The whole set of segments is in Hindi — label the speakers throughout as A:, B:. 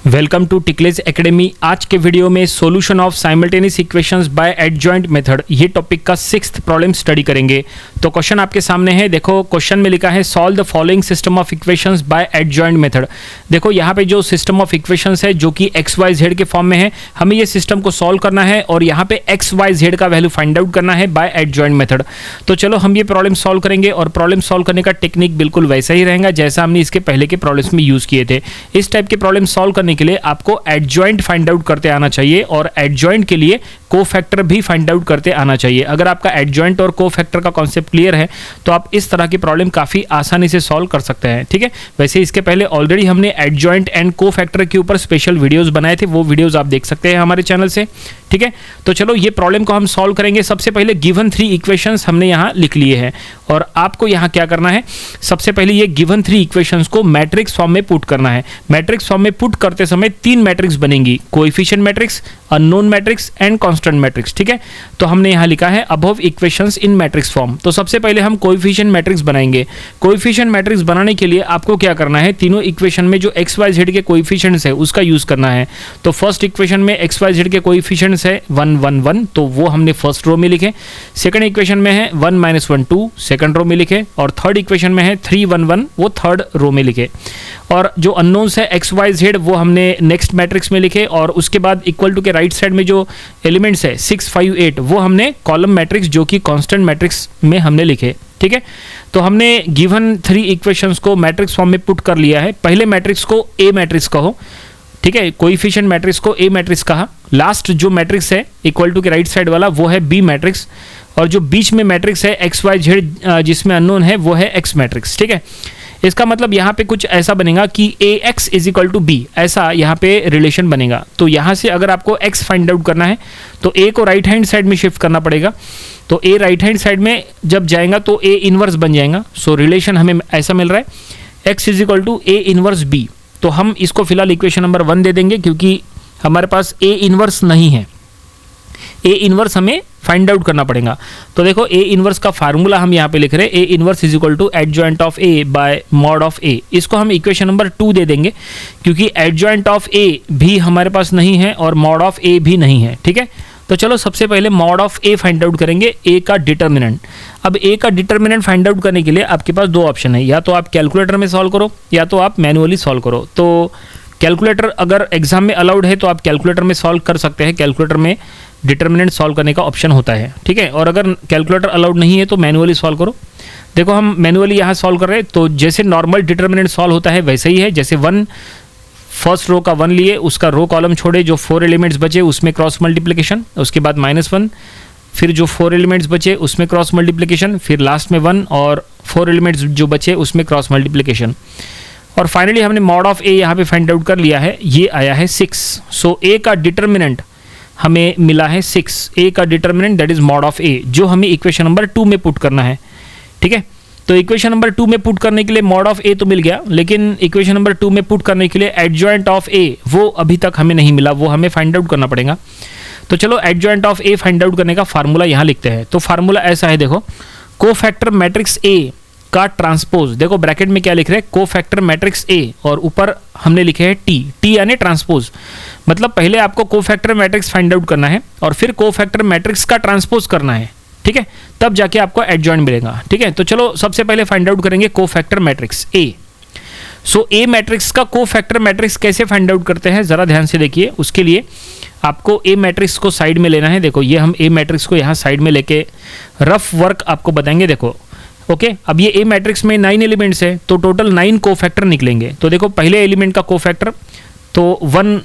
A: Welcome to टिकलेज academy. आज के वीडियो में solution of simultaneous equations bye adjoint method, ये टॉपिक का 6th प्रॉब्लम स्टडी करेंगे। तो क्वेश्चन आपके सामने है, देखो क्वेश्चन में लिखा है solve the following system of equations bye adjoint method. देखो यहाँ पे जो सिस्टम ऑफ इक्वेशंस है जो कि एक्स वाई जेड के फॉर्म में है, हमें ये सिस्टम को सॉल्व करना है और यहाँ पे एक्स वाई जेड का वैल्यू फाइंड आउट करना है बाय एडजॉइंट मेथड। तो चलो हम ये प्रॉब्लम सॉल्व करेंगे और प्रॉब्लम सॉल्व करने का टेक्निक बिल्कुल वैसा ही रहेगा जैसा हमने इसके पहले के प्रॉब्लम्स में यूज किए थे। इस टाइप के प्रॉब्लम सॉल्व करने के लिए आपको एडजॉइंट फाइंड आउट करते आना चाहिए और एडजॉइंट के लिए कोफैक्टर भी फाइंड आउट करते आना चाहिए। अगर आपका एडजॉइंट और कोफैक्टर का कॉन्सेप्ट क्लियर है तो आप इस तरह की प्रॉब्लम काफी आसानी से सॉल्व कर सकते हैं। ठीक है, वैसे इसके पहले ऑलरेडी हमने एडजॉइंट एंड कोफैक्टर के ऊपर स्पेशल वीडियोस बनाए थे, वो वीडियोस आप देख सकते हैं हमारे चैनल से। ठीक है, तो चलो ये प्रॉब्लम को हम सॉल्व करेंगे। सबसे पहले गिवन 3 इक्वेशंस हमने यहाँ लिख लिए हैं और आपको यहाँ क्या करना है, सबसे पहले ये गिवन 3 इक्वेशंस को मैट्रिक्स फॉर्म में पुट करना है। मैट्रिक्स फॉर्म में पुट करते समय 3 मैट्रिक्स बनेंगी, coefficient matrix, unknown matrix and constant matrix. ठीक है, तो हमने यहाँ लिखा है अबव इक्वेशंस इन मैट्रिक्स फॉर्म। तो सबसे पहले हम कोएफिशिएंट मैट्रिक्स बनाएंगे। कोएफिशिएंट मैट्रिक्स बनाने के लिए आपको क्या करना है, तीनों इक्वेशन में जो एक्स वाई जेड के कोएफिशिएंट्स है उसका यूज करना है। तो फर्स्ट इक्वेशन में एक्स वाई जेड के कोएफिशिएंट्स है 1 1 1, तो वो हमने फर्स्ट रो में लिखे। सेकंड इक्वेशन में है 1 - 1 2, सेकंड रो में लिखे। और थर्ड इक्वेशन में है 3 1 1, वो थर्ड रो में लिखे। और जो अननोन्स है एक्स वाई जेड वो हमने नेक्स्ट मैट्रिक्स में लिखे। और उसके बाद इक्वल टू के राइट साइड में जो एलिमेंट्स है 6 5 8, वो हमने कॉलम मैट्रिक्स जो कि कांस्टेंट मैट्रिक्स में हमने लिखे। ठीक है, तो हमने गिवन 3 इक्वेशंस को मैट्रिक्स फॉर्म में पुट कर लिया है। पहले मैट्रिक्स को ए मैट्रिक्स कहो, ठीक है, कोएफिशिएंट मैट्रिक्स को ए मैट्रिक्स कहा। लास्ट जो मैट्रिक्स है इक्वल टू के राइट साइड वाला वो है बी मैट्रिक्स, और जो बीच में मैट्रिक्स है एक्स वाई जेड जिसमें अननोन है वो है एक्स मैट्रिक्स। ठीक है, इसका मतलब यहाँ पे कुछ ऐसा बनेगा कि A X is equal to B, ऐसा यहाँ पे रिलेशन बनेगा। तो यहाँ से अगर आपको एक्स फाइंड आउट करना है तो ए को राइट हैंड साइड में शिफ्ट करना पड़ेगा। तो ए राइट हैंड साइड में जब जाएगा तो ए इनवर्स बन जाएगा। सो रिलेशन हमें ऐसा मिल रहा है x is equal to a inverse b. तो हम इसको फिलहाल इक्वेशन नंबर 1 दे देंगे क्योंकि हमारे पास ए इनवर्स नहीं है। ए इनवर्स हमें फाइंड आउट करना पड़ेगा। तो देखो ए इनवर्स का फार्मूला हम यहाँ पे लिख रहे हैं, A inverse is equal to adjoint of A by mod of A. इसको हम इक्वेशन नंबर 2 दे देंगे क्योंकि एडजॉइंट ऑफ ए भी हमारे पास नहीं है और मॉड ऑफ ए भी नहीं है। ठीक है, तो चलो सबसे पहले mod of A find out करेंगे, ए का डिटर्मिनेंट। अब ए का डिटर्मिनेंट फाइंड आउट करने के लिए आपके पास 2 ऑप्शन है, या तो आप कैलकुलेटर में सॉल्व करो या तो आप मैनुअली सॉल्व करो। तो कैलकुलेटर अगर एग्जाम में अलाउड है तो आप कैलकुलेटर में सॉल्व कर सकते हैं, कैलकुलेटर में डिटर्मिनेंट सॉल्व करने का ऑप्शन होता है। ठीक है, और अगर कैलकुलेटर अलाउड नहीं है तो मैनुअली सॉल्व करो। देखो हम मैनुअली यहाँ सॉल्व कर रहे हैं, तो जैसे नॉर्मल डिटर्मिनेंट सॉल्व होता है वैसे ही है। जैसे 1 फर्स्ट रो का 1 लिए, उसका रो कॉलम छोड़े, जो 4 एलिमेंट्स बचे उसमें क्रॉस मल्टीप्लिकेशन, उसके बाद -1, फिर जो 4 एलिमेंट्स बचे उसमें क्रॉस मल्टीप्लिकेशन, फिर लास्ट में 1 और 4 एलिमेंट्स जो बचे उसमें क्रॉस मल्टीप्लिकेशन। और फाइनली हमने मॉड ऑफ ए यहाँ पे फाइंड आउट कर लिया है, ये आया है 6। सो ए का डिटर्मिनेंट हमें मिला है 6। ए का determinant that is mod of A, जो हमें इक्वेशन नंबर 2 में पुट करना है। ठीक है, तो इक्वेशन नंबर 2 में पुट करने के लिए मॉड ऑफ ए तो मिल गया, लेकिन इक्वेशन नंबर 2 में पुट करने के लिए एडजॉइंट ऑफ ए वो अभी तक हमें नहीं मिला, वो हमें फाइंड आउट करना पड़ेगा। तो चलो adjoint of A find out करने का फार्मूला यहाँ लिखते हैं। तो फार्मूला ऐसा है, देखो कोफैक्टर मैट्रिक्स ए का ट्रांसपोज, देखो ब्रैकेट में क्या लिख रहे हैं, कोफैक्टर मैट्रिक्स ए और ऊपर हमने लिखे हैं टी, टी यानी ट्रांसपोज। मतलब पहले आपको कोफैक्टर मैट्रिक्स फाइंड आउट करना है और फिर कोफैक्टर मैट्रिक्स का ट्रांसपोज करना है। ठीक है, तब जाके आपको एडजॉइंट मिलेगा। ठीक है, तो चलो सबसे पहले फाइंड आउट करेंगे cofactor matrix A. So A matrix का कोफैक्टर मैट्रिक्स कैसे फाइंड आउट करते हैं जरा ध्यान से देखिए। उसके लिए आपको ए मैट्रिक्स को साइड में लेना है। देखो ये हम ए मैट्रिक्स को यहाँ साइड में लेके रफ वर्क आपको बताएंगे। देखो ओके, अब ये ए मैट्रिक्स में 9 एलिमेंट्स है तो टोटल 9 कोफैक्टर निकलेंगे। तो देखो पहले एलिमेंट का कोफैक्टर, तो 1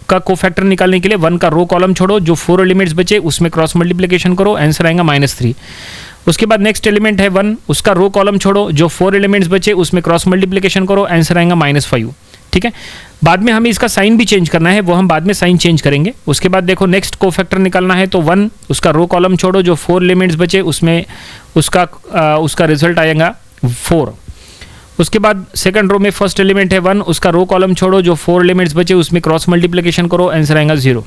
A: का कोफैक्टर निकालने के लिए 1 का रो कॉलम छोड़ो, जो 4 एलिमेंट्स बचे उसमें क्रॉस मल्टीप्लिकेशन करो, आंसर आएगा -3। उसके बाद नेक्स्ट एलिमेंट है 1, उसका रो कॉलम छोड़ो, जो 4 एलिमेंट्स बचे उसमें क्रॉस मल्टीप्लिकेशन करो, आंसर आएगा -5। ठीक है, बाद में हमें इसका साइन भी चेंज करना है, वो हम बाद में साइन चेंज करेंगे। उसके बाद देखो नेक्स्ट कोफैक्टर निकालना है, तो 1, उसका रो कॉलम छोड़ो, जो 4 एलिमेंट्स बचे उसमें उसका रिजल्ट आएगा 4। उसके बाद सेकंड रो में फर्स्ट एलिमेंट है 1, उसका रो कॉलम छोड़ो, जो 4 एलिमेंट्स बचे उसमें क्रॉस मल्टीप्लिकेशन करो, आंसर आएगा 0।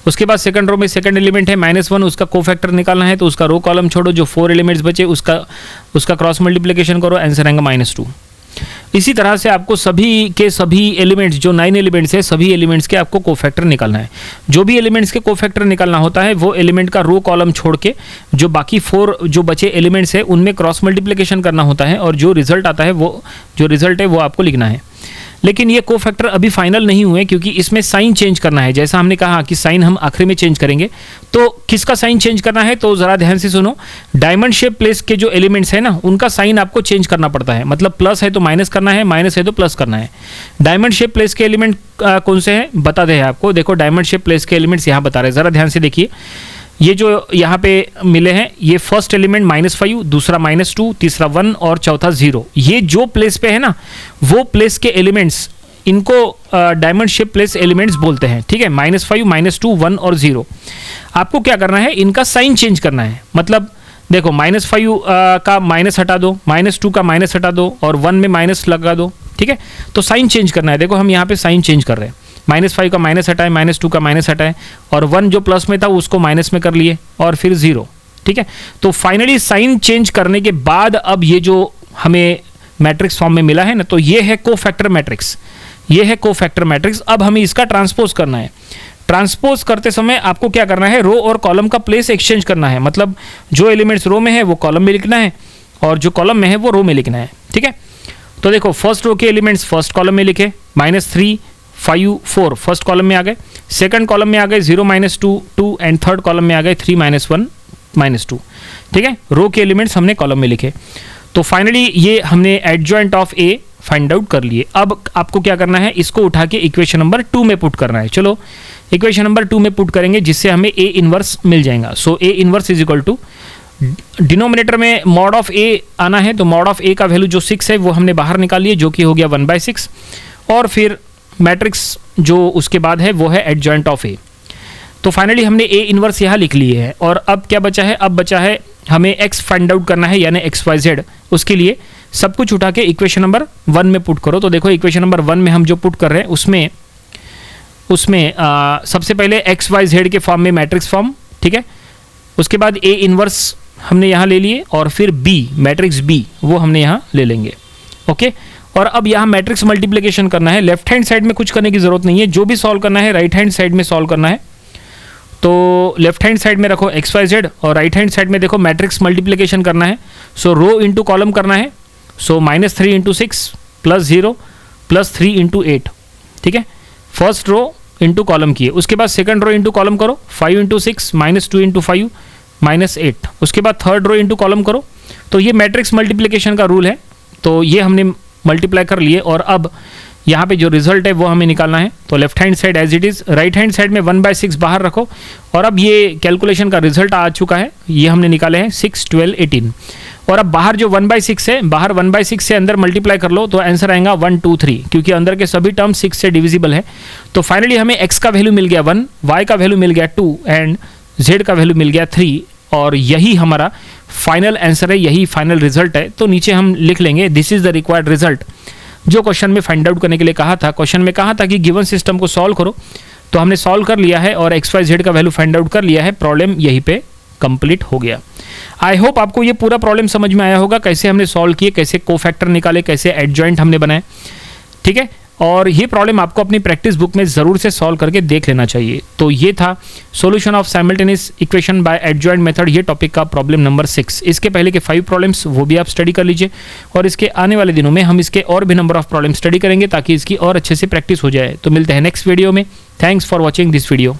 A: उसके बाद सेकंड रो में सेकंड एलिमेंट है -1, उसका कोफैक्टर निकालना है, तो उसका रो कॉलम छोड़ो, जो 4 एलिमेंट्स बचे उसका क्रॉस मल्टीप्लिकेशन करो, आंसर आएगा -2। इसी तरह से आपको सभी के सभी एलिमेंट्स, जो 9 एलिमेंट्स है, सभी एलिमेंट्स के आपको कोफैक्टर निकालना है। जो भी एलिमेंट्स के कोफैक्टर निकालना होता है वो एलिमेंट का रो कॉलम छोड़ के जो बाकी 4 जो बचे एलिमेंट्स है उनमें क्रॉस मल्टीप्लिकेशन करना होता है, और जो रिजल्ट आता है वो जो रिजल्ट है वो आपको लिखना है। लेकिन ये कोफैक्टर अभी फाइनल नहीं हुए क्योंकि इसमें साइन चेंज करना है। जैसा हमने कहा कि साइन हम आखिरी में चेंज करेंगे, तो किसका साइन चेंज करना है तो ज़रा ध्यान से सुनो। डायमंड शेप प्लेस के जो एलिमेंट्स है ना, उनका साइन आपको चेंज करना पड़ता है। मतलब प्लस है तो माइनस करना है, माइनस है तो प्लस करना है। डायमंड शेप प्लेस के एलिमेंट कौन से हैं बता दे आपको। देखो डायमंड शेप प्लेस के एलिमेंट्स यहाँ बता रहे हैं, ज़रा ध्यान से देखिए। ये जो यहाँ पे मिले हैं, ये फर्स्ट एलिमेंट -5, दूसरा -2, तीसरा 1 और चौथा 0। ये जो प्लेस पे है ना, वो प्लेस के एलिमेंट्स, इनको डायमंड शेप प्लेस एलिमेंट्स बोलते हैं। ठीक है, -5, -2, 1 और 0। आपको क्या करना है, इनका साइन चेंज करना है। मतलब देखो -5 का माइनस हटा दो, -2 का माइनस हटा दो और 1 में माइनस लगा दो। ठीक है, तो साइन चेंज करना है। देखो हम यहाँ पे साइन चेंज कर रहे हैं। -5 का माइनस हटाए, -2 का माइनस हटाए और 1 जो प्लस में था उसको माइनस में कर लिए और फिर 0। ठीक है, तो फाइनली साइन चेंज करने के बाद अब ये जो हमें मैट्रिक्स फॉर्म में मिला है ना, तो ये है कोफैक्टर मैट्रिक्स। ये है कोफैक्टर मैट्रिक्स। अब हमें इसका ट्रांसपोज करना है। ट्रांसपोज करते समय आपको क्या करना है, रो और कॉलम का प्लेस एक्सचेंज करना है। मतलब जो एलिमेंट्स रो में है वो कॉलम में लिखना है और जो कॉलम में है वो रो में लिखना है। ठीक है, तो देखो फर्स्ट रो के एलिमेंट्स फर्स्ट कॉलम में लिखे, -3, 5, 4 फर्स्ट कॉलम में आ गए, सेकंड कॉलम में आ गए 0, -2, 2 एंड थर्ड कॉलम में आ गए 3, -1, -2। ठीक है, रो के एलिमेंट्स हमने कॉलम में लिखे। तो फाइनली ये हमने adjoint of A find out कर लिए। अब आपको क्या करना है, इसको उठा के इक्वेशन नंबर 2 में पुट करना है। चलो इक्वेशन नंबर 2 में पुट करेंगे जिससे हमें ए इनवर्स मिल जाएगा। So A inverse is equal to, denominator में मॉड ऑफ ए आना है, तो मॉड ऑफ ए का वैल्यू जो 6 है वो हमने बाहर निकाल लिए, जो कि हो गया 1/6। और फिर मैट्रिक्स जो उसके बाद है वो है एडजॉइंट ऑफ ए। तो फाइनली हमने ए इनवर्स यहाँ लिख लिए है। और अब क्या बचा है, अब बचा है हमें एक्स फाइंड आउट करना है, यानी XYZ। उसके लिए सब कुछ उठा के इक्वेशन नंबर 1 में पुट करो। तो देखो इक्वेशन नंबर 1 में हम जो पुट कर रहे हैं उसमें सबसे पहले XYZ के फॉर्म में मैट्रिक्स फॉर्म। ठीक है, उसके बाद ए इनवर्स हमने यहाँ ले लिए और फिर B, मैट्रिक्स B वो हमने यहाँ ले लेंगे। ओके, और अब यहाँ मैट्रिक्स मल्टीप्लिकेशन करना है। लेफ्ट हैंड साइड में कुछ करने की जरूरत नहीं है, जो भी सॉल्व करना है राइट हैंड साइड में सॉल्व करना है। तो लेफ्ट हैंड साइड में रखो XYZ और राइट हैंड साइड में देखो मैट्रिक्स मल्टीप्लिकेशन करना है। सो रो इंटू कॉलम करना है। सो -3 × 6 + 0 + 3 × 8। ठीक है, फर्स्ट रो इंटू कॉलम किए, उसके बाद सेकंड रो इंटू कॉलम करो, 5 × 6 -2 × 5 -8। उसके बाद थर्ड रो इंटू कॉलम करो। तो ये मैट्रिक्स मल्टीप्लिकेशन का रूल है। तो ये हमने मल्टीप्लाई कर लिए और अब यहाँ पे जो रिजल्ट है वो हमें निकालना है। तो left hand side as it is, right hand side में 1/6 बाहर रखो। और अब ये कैलकुलेशन का रिजल्ट आ चुका है, ये हमने निकाले हैं 6, 12, 18। और अब बाहर जो 1/6 है, बाहर 1/6 से अंदर मल्टीप्लाई कर लो तो आंसर आएगा 1, 2, 3, क्योंकि अंदर के सभी टर्म 6 से डिविजिबल है। तो फाइनली हमें x का वैल्यू मिल गया 1, y का वैल्यू मिल गया 2 एंड z का वैल्यू मिल गया 3। और यही हमारा फाइनल आंसर है, यही फाइनल रिजल्ट है। तो नीचे हम लिख लेंगे this is the required result, जो क्वेश्चन में फाइंड आउट करने के लिए कहा था। क्वेश्चन में कहा था कि गिवन सिस्टम को सॉल्व करो, तो हमने सॉल्व कर लिया है और XYZ का वैल्यू फाइंड आउट कर लिया है। प्रॉब्लम यहीं पे कंप्लीट हो गया। आई होप आपको ये पूरा प्रॉब्लम समझ में आया होगा, कैसे हमने सॉल्व किए, कैसे कोफैक्टर निकाले, कैसे एडजॉइंट हमने बनाए। ठीक है, और ये प्रॉब्लम आपको अपनी प्रैक्टिस बुक में ज़रूर से सॉल्व करके देख लेना चाहिए। तो ये था solution of simultaneous equation by adjoint method, ये टॉपिक का प्रॉब्लम नंबर 6। इसके पहले के 5 प्रॉब्लम्स वो भी आप स्टडी कर लीजिए और इसके आने वाले दिनों में हम इसके और भी नंबर ऑफ प्रॉब्लम स्टडी करेंगे ताकि इसकी और अच्छे से प्रैक्टिस हो जाए। तो मिलते हैं नेक्स्ट वीडियो में। Thanks for watching this video.